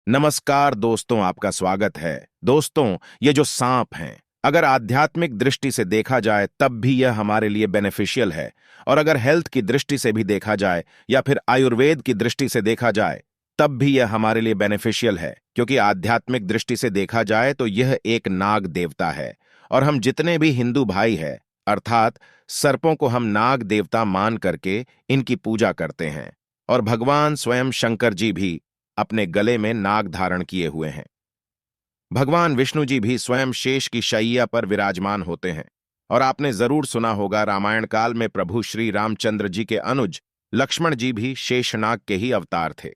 नमस्कार दोस्तों, आपका स्वागत है। दोस्तों, ये जो सांप हैं, अगर आध्यात्मिक दृष्टि से देखा जाए तब भी यह हमारे लिए बेनिफिशियल है, और अगर हेल्थ की दृष्टि से भी देखा जाए या फिर आयुर्वेद की दृष्टि से देखा जाए तब भी यह हमारे लिए बेनिफिशियल है, क्योंकि आध्यात्मिक दृष्टि से देखा जाए तो यह एक नाग देवता है। और हम जितने भी हिंदू भाई हैं, अर्थात सर्पों को हम नाग देवता मान करके इनकी पूजा करते हैं। और भगवान स्वयं शंकर जी भी अपने गले में नाग धारण किए हुए हैं। भगवान विष्णु जी भी स्वयं शेष की शैया पर विराजमान होते हैं। और आपने जरूर सुना होगा, रामायण काल में प्रभु श्री रामचंद्र जी के अनुज लक्ष्मण जी भी शेषनाग के ही अवतार थे।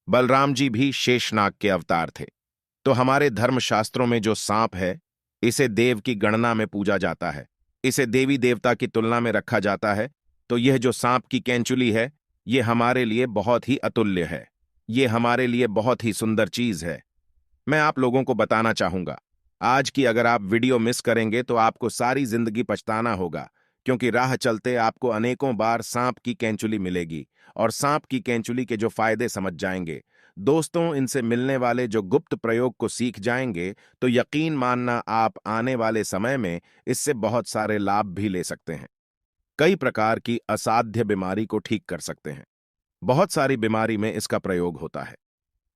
बलराम जी भी शेषनाग के अवतार थे। तो हमारे धर्मशास्त्रों में जो सांप है, इसे देव की गणना में पूजा जाता है, इसे देवी देवता की तुलना में रखा जाता है। तो यह जो सांप की कैंचुली है, ये हमारे लिए बहुत ही अतुल्य है। ये हमारे लिए बहुत ही सुंदर चीज है। मैं आप लोगों को बताना चाहूंगा, आज की अगर आप वीडियो मिस करेंगे तो आपको सारी जिंदगी पछताना होगा, क्योंकि राह चलते आपको अनेकों बार सांप की कैंचुली मिलेगी और सांप की कैंचुली के जो फायदे समझ जाएंगे। दोस्तों, इनसे मिलने वाले जो गुप्त प्रयोग को सीख जाएंगे तो यकीन मानना, आप आने वाले समय में इससे बहुत सारे लाभ भी ले सकते हैं। कई प्रकार की असाध्य बीमारी को ठीक कर सकते हैं। बहुत सारी बीमारी में इसका प्रयोग होता है।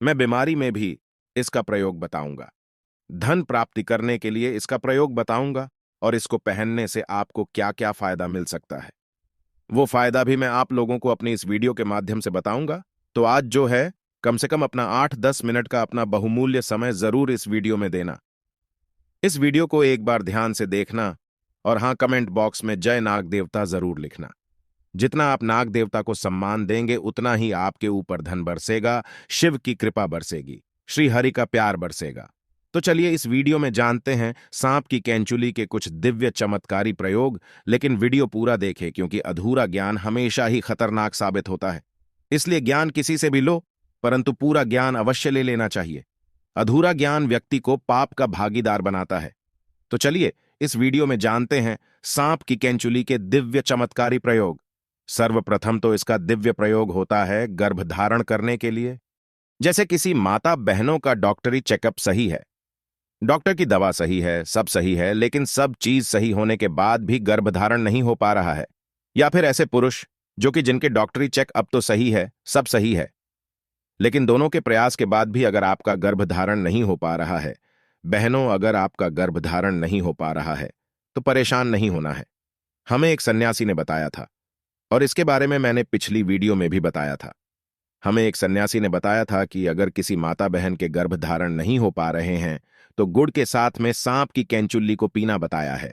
मैं बीमारी में भी इसका प्रयोग बताऊंगा। धन प्राप्ति करने के लिए इसका प्रयोग बताऊंगा, और इसको पहनने से आपको क्या क्या फायदा मिल सकता है, वो फायदा भी मैं आप लोगों को अपनी इस वीडियो के माध्यम से बताऊंगा। तो आज जो है, कम से कम अपना 8-10 मिनट का अपना बहुमूल्य समय जरूर इस वीडियो में देना। इस वीडियो को एक बार ध्यान से देखना, और हाँ, कमेंट बॉक्स में जय नाग देवता जरूर लिखना। जितना आप नाग देवता को सम्मान देंगे, उतना ही आपके ऊपर धन बरसेगा, शिव की कृपा बरसेगी, श्री हरि का प्यार बरसेगा। तो चलिए इस वीडियो में जानते हैं सांप की कैंचुली के कुछ दिव्य चमत्कारी प्रयोग। लेकिन वीडियो पूरा देखें, क्योंकि अधूरा ज्ञान हमेशा ही खतरनाक साबित होता है। इसलिए ज्ञान किसी से भी लो, परंतु पूरा ज्ञान अवश्य ले लेना चाहिए। अधूरा ज्ञान व्यक्ति को पाप का भागीदार बनाता है। तो चलिए इस वीडियो में जानते हैं सांप की कैंचुली के दिव्य चमत्कारी प्रयोग। सर्वप्रथम तो इसका दिव्य प्रयोग होता है गर्भधारण करने के लिए। जैसे किसी माता बहनों का डॉक्टरी चेकअप सही है, डॉक्टर की दवा सही है, सब सही है, लेकिन सब चीज सही होने के बाद भी गर्भधारण नहीं हो पा रहा है। या फिर ऐसे पुरुष जो कि जिनके डॉक्टरी चेकअप तो सही है, सब सही है, लेकिन दोनों के प्रयास के बाद भी अगर आपका गर्भधारण नहीं हो पा रहा है। बहनों, अगर आपका गर्भधारण नहीं हो पा रहा है तो परेशान नहीं होना है। हमें एक सन्यासी ने बताया था, और इसके बारे में मैंने पिछली वीडियो में भी बताया था। हमें एक सन्यासी ने बताया था कि अगर किसी माता बहन के गर्भधारण नहीं हो पा रहे हैं तो गुड़ के साथ में सांप की कैंचुल्ली को पीना बताया है।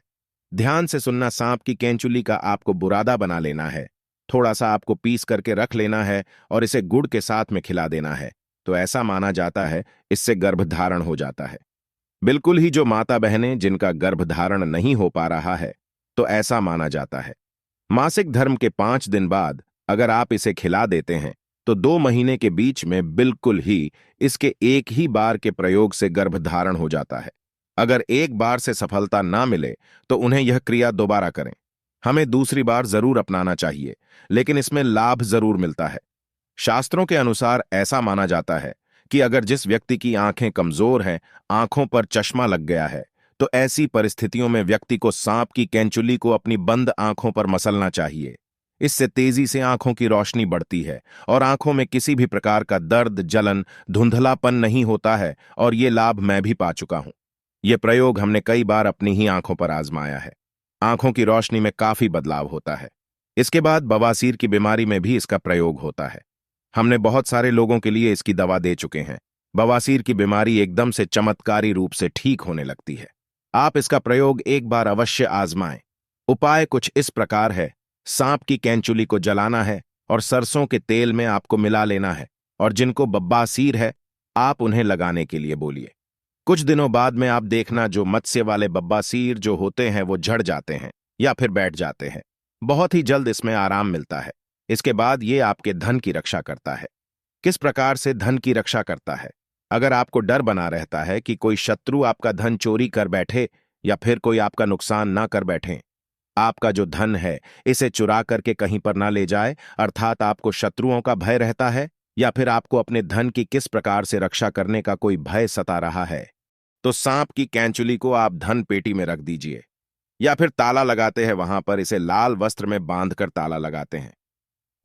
ध्यान से सुनना, सांप की कैंचुल्ली का आपको बुरादा बना लेना है, थोड़ा सा आपको पीस करके रख लेना है और इसे गुड़ के साथ में खिला देना है। तो ऐसा माना जाता है इससे गर्भधारण हो जाता है। बिल्कुल ही जो माता बहनें जिनका गर्भधारण नहीं हो पा रहा है, तो ऐसा माना जाता है मासिक धर्म के 5 दिन बाद अगर आप इसे खिला देते हैं तो 2 महीने के बीच में बिल्कुल ही इसके एक ही बार के प्रयोग से गर्भधारण हो जाता है। अगर एक बार से सफलता ना मिले तो उन्हें यह क्रिया दोबारा करें। हमें दूसरी बार जरूर अपनाना चाहिए, लेकिन इसमें लाभ जरूर मिलता है। शास्त्रों के अनुसार ऐसा माना जाता है कि अगर जिस व्यक्ति की आंखें कमजोर हैं, आंखों पर चश्मा लग गया है, तो ऐसी परिस्थितियों में व्यक्ति को सांप की कैंचुली को अपनी बंद आंखों पर मसलना चाहिए। इससे तेजी से आंखों की रोशनी बढ़ती है और आंखों में किसी भी प्रकार का दर्द, जलन, धुंधलापन नहीं होता है। और ये लाभ मैं भी पा चुका हूं। ये प्रयोग हमने कई बार अपनी ही आंखों पर आजमाया है। आंखों की रोशनी में काफी बदलाव होता है। इसके बाद बवासीर की बीमारी में भी इसका प्रयोग होता है। हमने बहुत सारे लोगों के लिए इसकी दवा दे चुके हैं। बवासीर की बीमारी एकदम से चमत्कारी रूप से ठीक होने लगती है। आप इसका प्रयोग एक बार अवश्य आजमाएं। उपाय कुछ इस प्रकार है। सांप की कैंचुली को जलाना है और सरसों के तेल में आपको मिला लेना है, और जिनको बब्बासीर है आप उन्हें लगाने के लिए बोलिए। कुछ दिनों बाद में आप देखना, जो मत्स्य वाले बब्बासीर जो होते हैं वो झड़ जाते हैं या फिर बैठ जाते हैं। बहुत ही जल्द इसमें आराम मिलता है। इसके बाद ये आपके धन की रक्षा करता है। किस प्रकार से धन की रक्षा करता है? अगर आपको डर बना रहता है कि कोई शत्रु आपका धन चोरी कर बैठे या फिर कोई आपका नुकसान ना कर बैठे, आपका जो धन है इसे चुरा करके कहीं पर ना ले जाए, अर्थात आपको शत्रुओं का भय रहता है, या फिर आपको अपने धन की किस प्रकार से रक्षा करने का कोई भय सता रहा है, तो सांप की कैंचुली को आप धन पेटी में रख दीजिए, या फिर ताला लगाते हैं वहां पर इसे लाल वस्त्र में बांधकर ताला लगाते हैं,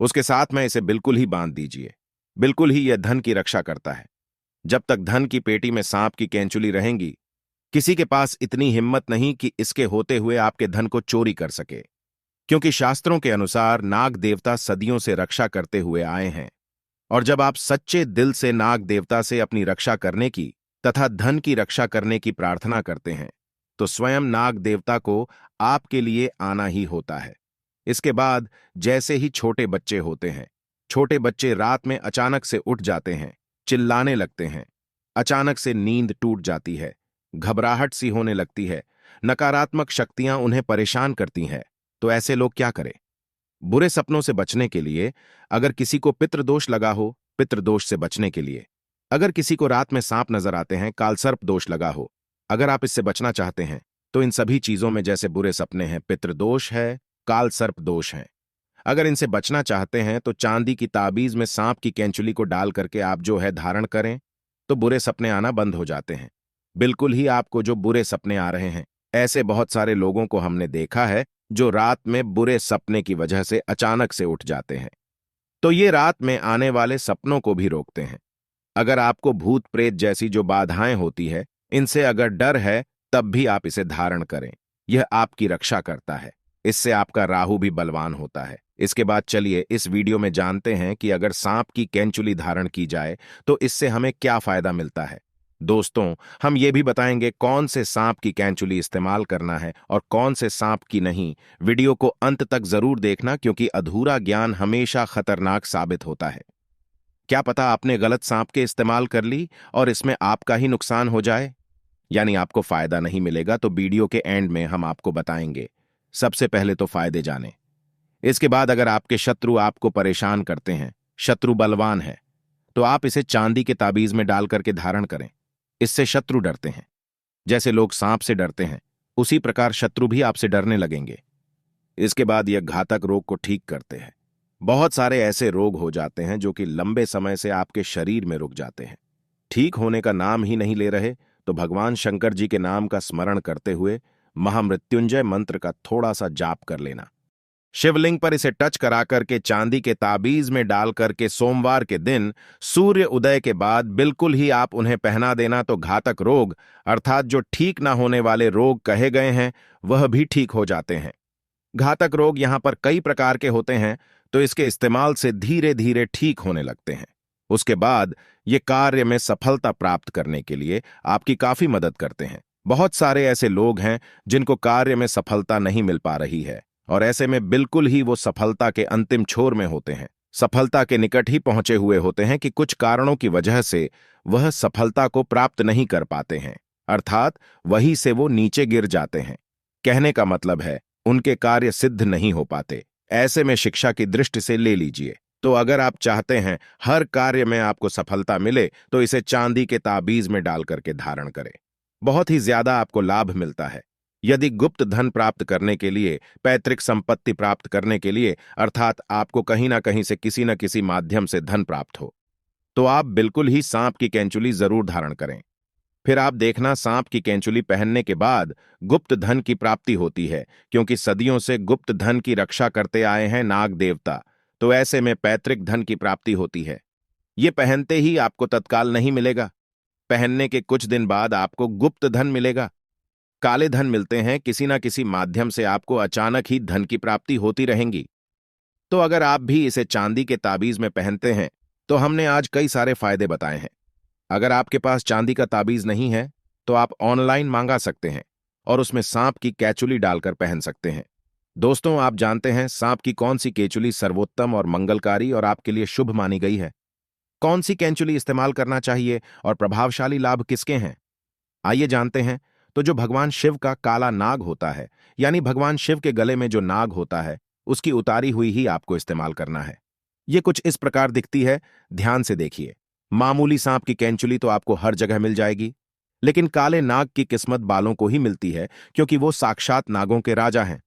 उसके साथ में इसे बिल्कुल ही बांध दीजिए। बिल्कुल ही यह धन की रक्षा करता है। जब तक धन की पेटी में सांप की कैंचुली रहेंगी, किसी के पास इतनी हिम्मत नहीं कि इसके होते हुए आपके धन को चोरी कर सके, क्योंकि शास्त्रों के अनुसार नाग देवता सदियों से रक्षा करते हुए आए हैं। और जब आप सच्चे दिल से नाग देवता से अपनी रक्षा करने की तथा धन की रक्षा करने की प्रार्थना करते हैं, तो स्वयं नाग देवता को आपके लिए आना ही होता है। इसके बाद जैसे ही छोटे बच्चे होते हैं, छोटे बच्चे रात में अचानक से उठ जाते हैं, चिल्लाने लगते हैं, अचानक से नींद टूट जाती है, घबराहट सी होने लगती है, नकारात्मक शक्तियां उन्हें परेशान करती हैं, तो ऐसे लोग क्या करें? बुरे सपनों से बचने के लिए, अगर किसी को पितृदोष लगा हो, पितृदोष से बचने के लिए, अगर किसी को रात में सांप नजर आते हैं, कालसर्प दोष लगा हो, अगर आप इससे बचना चाहते हैं, तो इन सभी चीजों में जैसे बुरे सपने हैं, पितृदोष है, कालसर्प दोष है, अगर इनसे बचना चाहते हैं तो चांदी की ताबीज में सांप की कैंचुली को डाल करके आप जो है धारण करें, तो बुरे सपने आना बंद हो जाते हैं। बिल्कुल ही आपको जो बुरे सपने आ रहे हैं, ऐसे बहुत सारे लोगों को हमने देखा है जो रात में बुरे सपने की वजह से अचानक से उठ जाते हैं। तो ये रात में आने वाले सपनों को भी रोकते हैं। अगर आपको भूत प्रेत जैसी जो बाधाएं होती है, इनसे अगर डर है, तब भी आप इसे धारण करें। यह आपकी रक्षा करता है। इससे आपका राहु भी बलवान होता है। इसके बाद चलिए इस वीडियो में जानते हैं कि अगर सांप की कैंचुली धारण की जाए तो इससे हमें क्या फायदा मिलता है। दोस्तों, हम ये भी बताएंगे कौन से सांप की कैंचुली इस्तेमाल करना है और कौन से सांप की नहीं। वीडियो को अंत तक जरूर देखना, क्योंकि अधूरा ज्ञान हमेशा खतरनाक साबित होता है। क्या पता आपने गलत सांप के इस्तेमाल कर ली और इसमें आपका ही नुकसान हो जाए, यानी आपको फायदा नहीं मिलेगा। तो वीडियो के एंड में हम आपको बताएंगे। सबसे पहले तो फायदे जाने, इसके बाद अगर आपके शत्रु आपको परेशान करते हैं, शत्रु बलवान है, तो आप इसे चांदी के ताबीज में डाल करके धारण करें। इससे शत्रु डरते हैं। जैसे लोग सांप से डरते हैं, उसी प्रकार शत्रु भी आपसे डरने लगेंगे। इसके बाद यह घातक रोग को ठीक करते हैं। बहुत सारे ऐसे रोग हो जाते हैं जो कि लंबे समय से आपके शरीर में रुक जाते हैं, ठीक होने का नाम ही नहीं ले रहे। तो भगवान शंकर जी के नाम का स्मरण करते हुए महामृत्युंजय मंत्र का थोड़ा सा जाप कर लेना। शिवलिंग पर इसे टच करा करके चांदी के ताबीज में डाल करके सोमवार के दिन सूर्य उदय के बाद बिल्कुल ही आप उन्हें पहना देना। तो घातक रोग, अर्थात जो ठीक ना होने वाले रोग कहे गए हैं, वह भी ठीक हो जाते हैं। घातक रोग यहां पर कई प्रकार के होते हैं, तो इसके इस्तेमाल से धीरे धीरे ठीक होने लगते हैं। उसके बाद ये कार्य में सफलता प्राप्त करने के लिए आपकी काफी मदद करते हैं। बहुत सारे ऐसे लोग हैं जिनको कार्य में सफलता नहीं मिल पा रही है, और ऐसे में बिल्कुल ही वो सफलता के अंतिम छोर में होते हैं, सफलता के निकट ही पहुंचे हुए होते हैं कि कुछ कारणों की वजह से वह सफलता को प्राप्त नहीं कर पाते हैं, अर्थात वहीं से वो नीचे गिर जाते हैं। कहने का मतलब है उनके कार्य सिद्ध नहीं हो पाते। ऐसे में शिक्षा की दृष्टि से ले लीजिए, तो अगर आप चाहते हैं हर कार्य में आपको सफलता मिले, तो इसे चांदी के ताबीज में डाल करके धारण करें। बहुत ही ज्यादा आपको लाभ मिलता है। यदि गुप्त धन प्राप्त करने के लिए, पैतृक संपत्ति प्राप्त करने के लिए, अर्थात आपको कहीं ना कहीं से किसी न किसी माध्यम से धन प्राप्त हो, तो आप बिल्कुल ही सांप की कैंचुली जरूर धारण करें। फिर आप देखना, सांप की कैंचुली पहनने के बाद गुप्त धन की प्राप्ति होती है, क्योंकि सदियों से गुप्त धन की रक्षा करते आए हैं नाग देवता। तो ऐसे में पैतृक धन की प्राप्ति होती है। ये पहनते ही आपको तत्काल नहीं मिलेगा, पहनने के कुछ दिन बाद आपको गुप्त धन मिलेगा। काले धन मिलते हैं, किसी ना किसी माध्यम से आपको अचानक ही धन की प्राप्ति होती रहेंगी। तो अगर आप भी इसे चांदी के ताबीज में पहनते हैं, तो हमने आज कई सारे फायदे बताए हैं। अगर आपके पास चांदी का ताबीज नहीं है, तो आप ऑनलाइन मांगा सकते हैं और उसमें सांप की कैचुली डालकर पहन सकते हैं। दोस्तों, आप जानते हैं सांप की कौन सी कैचुली सर्वोत्तम और मंगलकारी और आपके लिए शुभ मानी गई है? कौन सी कैंचुली इस्तेमाल करना चाहिए और प्रभावशाली लाभ किसके हैं? आइए जानते हैं। तो जो भगवान शिव का काला नाग होता है, यानी भगवान शिव के गले में जो नाग होता है, उसकी उतारी हुई ही आपको इस्तेमाल करना है। ये कुछ इस प्रकार दिखती है, ध्यान से देखिए। मामूली सांप की कैंचुली तो आपको हर जगह मिल जाएगी, लेकिन काले नाग की किस्मत बालों को ही मिलती है, क्योंकि वो साक्षात नागों के राजा हैं,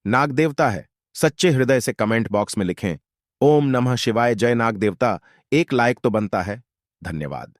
नाग देवता है। सच्चे हृदय से कमेंट बॉक्स में लिखें, ओम नमः शिवाय, जय नाग देवता। एक लाइक तो बनता है। धन्यवाद।